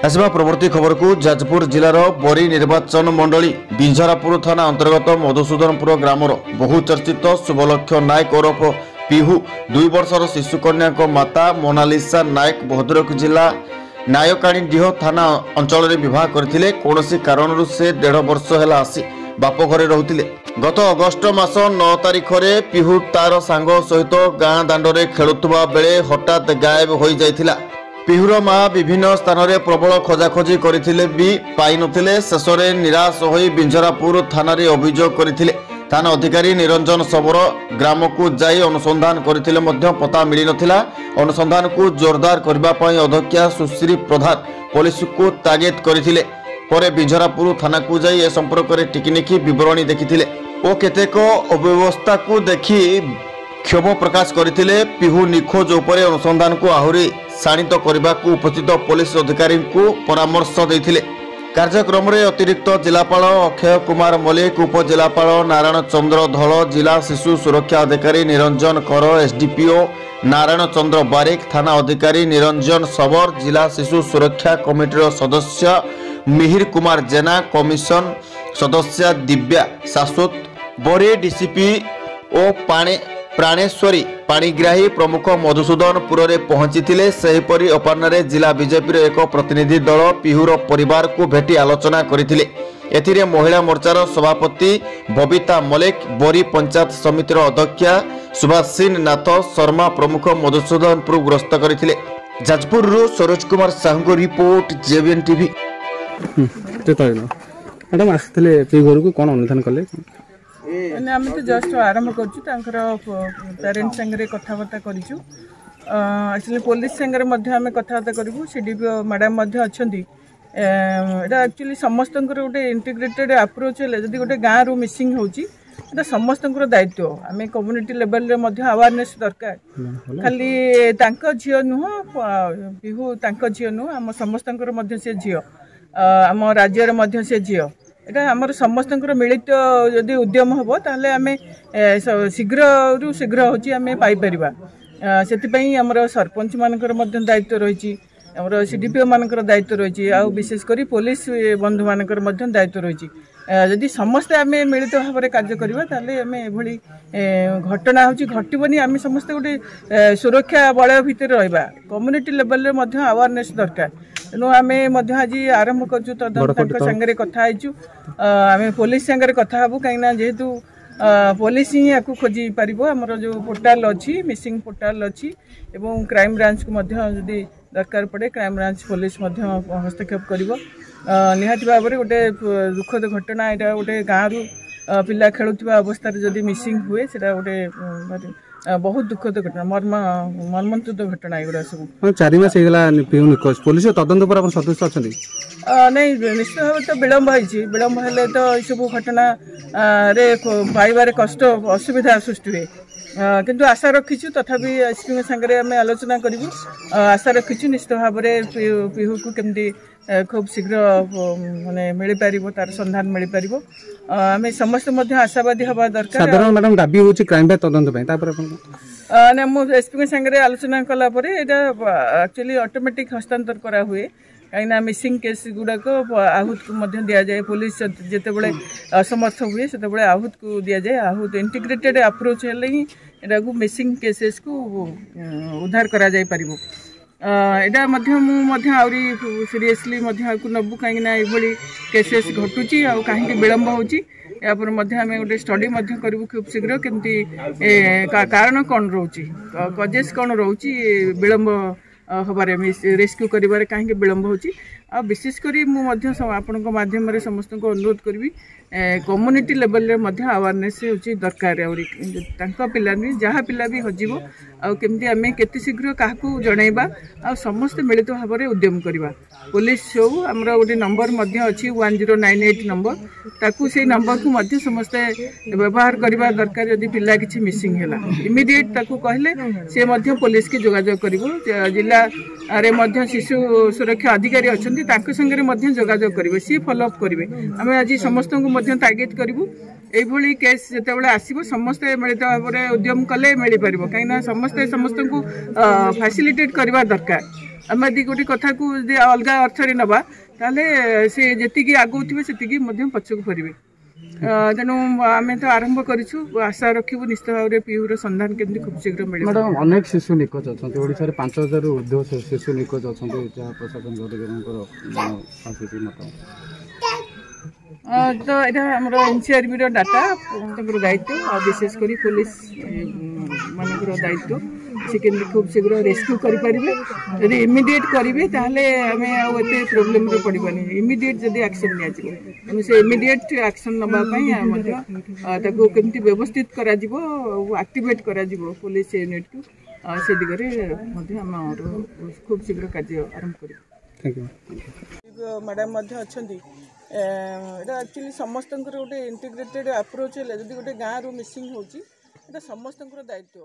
आसवा परवर्ती खबर को जाजपुर जिलार बरी निर्वाचन मंडली बिंझरापुर थाना अंतर्गत मधुसूदनपुर ग्रामर बहुचर्चित शुभलक्ष्य नायक ओरफ पिहू 2 वर्षर शिशुकन्या माता मोनालिसा नायक भद्रक जिला नायकाणीडीह थाना अंचल विवाह करथिले। कौनसी कारणरू से 1.5 वर्ष है आसी बाप घरे रहुथिले। गत अगस्ट मास 9 तारिख रे पिहू तार सांग सहित गाँ दांडरे खेलुवा बेले हठात गायब हो जाइथिला। पिहुर माँ विभिन्न स्थान में प्रबल खोजाखोजी करथिले भी पाई नथिले। शेष में निराश होई बिंझरापुर थाना रे अभियोग करथिले। थाना अधिकारी निरंजन सबर ग्राम को जाई अनुसंधान करथिले मध्य पता मिली नथिला। अनुसंधान को जोरदार करबा पई अध्यक्षा सुश्री प्रधान पुलिस को तागिद करथिले। परे बिंझरापुर थाना को जाई ए संपर्क में टिकिनिकी विवरणी देखिथिले ओ केतेक अव्यवस्था को देखि क्षोभ प्रकाश करथिले। पिहू निखोज उपरे अनुसंधान को आहुरी शाणित करने को उपस्थित पुलिस अधिकारी को परामर्श देथिले। कार्यक्रम में अतिरिक्त जिलापाल अक्षय कुमार मल्लिक, उपजिलापाल नारायण चंद्र धल, जिला शिशु सुरक्षा अधिकारी निरंजन कर, एसडीपीओ नारायण चंद्र बारिक, थाना अधिकारी निरंजन सबर, जिला शिशु सुरक्षा कमिटीर सदस्य मिहिर कुमार जेना, कमिशन सदस्य दिव्या शाश्वत, बरी डीसीपी ओ प्राणेश्वरी पाणिग्राही प्रमुख मधुसूदनपुर में पहुंची। सेहीपरि अपराह्न जिला बीजेपी एक प्रतिनिधि दल पिहुर परिवार को भेटी आलोचना करथिले। एथिरे महिला मोर्चार सभापति बबीता मल्लिक, बरी पंचायत समितिर अध्यक्षा सुभाषिनी नाथ शर्मा प्रमुख मधुसूदनपुर ग्रस्त करथिले। Jajpur Saroj Kumar Sahu report JVN TV. Madam आसते घर को कौन अनुधान कले? आम तो जस्ट आरंभ करेन्ट सांगे कथबार्ता करूँ। एक्चुअली पुलिस सांगे आम कथबार्ता करूँ। सीडीपीओ मैडम अच्छा एक्चुअली समस्त गोटे इंटीग्रेटेड अप्रोच है। जदि गोटे गाँव रू मिसिंग होची समस्त दायित्व आम कम्युनिटी लेवल अवेयरनेस दरकार। खाली झील नुह पिहू झील नुह आम समस्त सी झी आम राज्य सी झी एटा आमर समस्त मिलित जदि उद्यम हम ताहले आमे शीघ्र रु शीघ्र होची आमे पाई परिबा। सेति आमर सरपंच मानकर मध्य दायित्व रही, आमर सीडीपीओ मानकर दायित्व रही, आ विशेष करी पुलिस बंधु मानकर मध्य दायित्व रही। जदि समस्ते आमे मिलित भाव में कार्य करबा ताहले आमे एभली घटना होची घटिबनी। आमे समस्त गोटे सुरक्षा बलय भितर रहबा। कम्युनिटी लेवल रे मध्य अवेयरनेस दरकार। तेणु आम आज आरंभ करूँ तदंत सांगे कथा आम पुलिस सांगे कथा हबू कहीं जेहेतु पुलिस ही या खोजी पार। आमर जो पोर्टाल अच्छी मिसिंग पोर्टाल अच्छी एवं क्राइम ब्रांच को जदि दरकार पड़े क्राइम ब्रांच पुलिस हस्तक्षेप कर निहाती भाव में गोटे दुखद घटना। यहाँ गोटे गाँव पिला खेलुवा अवस्था जदि मिसिंग हुए सेटा गोटे बहुत दुखद घटना, मर्मन्तुद घटना। एगुड़ा सब 4 मास पुलिस तदंत पर सदस्य अच्छा नहीं निश्चित भाव तो विलम्ब विलम्ब हेले तो सब घटना रे पाइबार कष्ट असुविधा सृष्टि हुए। किंतु आशा रखीचु तथापि एसपी सांगे आम आलोचना करूँ। आशा रखीचु निश्चित भाव में पिहू को केमती खूब शीघ्र माने मिल पार तार संधान मिल पार। आम समस्त आशावादी हवा दरकार। साधारण मैडम दाबी होची क्राइम ब्रांच तदंत पे तापर ना मु एसपी सांगे आलोचना कला परे एटा एक्चुअली ऑटोमेटिक हस्तांतर करा हुए। कहीं मिसिंग केस गुड़ाक आहूत को दि जाए। पुलिस जिते बड़े असमर्थ हुए से आहूत को दि जाए। आहूत इंटीग्रेटेड अप्रोच हेले ही एटा को मिसिंग केसेस को उद्धार करा जाय परिबो। एटा आहरी सीरियसली नबू कहीं ये केसेस घटुची आ कहीं विलम्ब होची। यापर आम गोटे स्टडी करूँ खूब शीघ्र केमती कारण कौन रोची कजेस कौन रोची विलम्ब हबारे रेस्क्यू करिबारे कहीं विलम्ब होची। आ विशेषकर आपण माध्यम समस्त को अनुरोध करी कम्युनिटी लेवल अवेयरनेस होची दरकार। पिला जहाँ पिला भी हजिब आमती आम केते शीघ्र क्या जनइबा आ समस्त मिलित भाव में उद्यम करवा। पुलिस हो आमर गोटे नंबर अच्छी 1098 नंबर ताकू से नंबर को समस्ते व्यवहार करवा दरकार। यदि पिला किसी मिसिंग है इमिडिएट ताकू कहले से पुलिस की जोगाजोग कर। जिला रे शिशु सुरक्षा अधिकारी अच्छा संगे जोगाजोग करेंगे सी फॉलोअप करेंगे। आम आज समस्त को तागिद करूँ यही केस जिते आसो समस्ते मिलित भाव में उद्यम कले मिल पार कहीं समस्ते समस्त को फैसिलिटेट करवा दरकार। आम यदि गोटे कथा को अलग अर्थ नवा ताले से जी आगुवे से पछक फरवे तेणु आम तो आरंभ करूँ आशा रखू निश्चित भाव में पीयूर संधान केमती खूब शीघ्र मिले। मैडम अनेक शिशु निखोज अच्छा ओडिशा रे 5000 ऊर्ध्व शिशु निखोज अच्छा जहाँ प्रशासन तो यहाँ आम एनसीआरबी डाटा दायित्व विशेषकर पुलिस मानकर दायित्व से केमती खूब शीघ्र रेस्क्यू करेंगे यदि इमिडिएट करेंगे ताहले आम आते प्रोब्लेम पड़ानी इमिडिएट जदि एक्शन नि से इमिडिएट एक्शन नापी केमती व्यवस्थित एक्टिवेट कर पुलिस यूनिट को से दिगरे खूब शीघ्र कार्य आरंभ कर। मैडम अच्छा एक्चुअली समस्त गोटे इंटीग्रेटेड अप्रोच है जब गोटे गाँव रु मिसिंग हो समस्त दायित्व।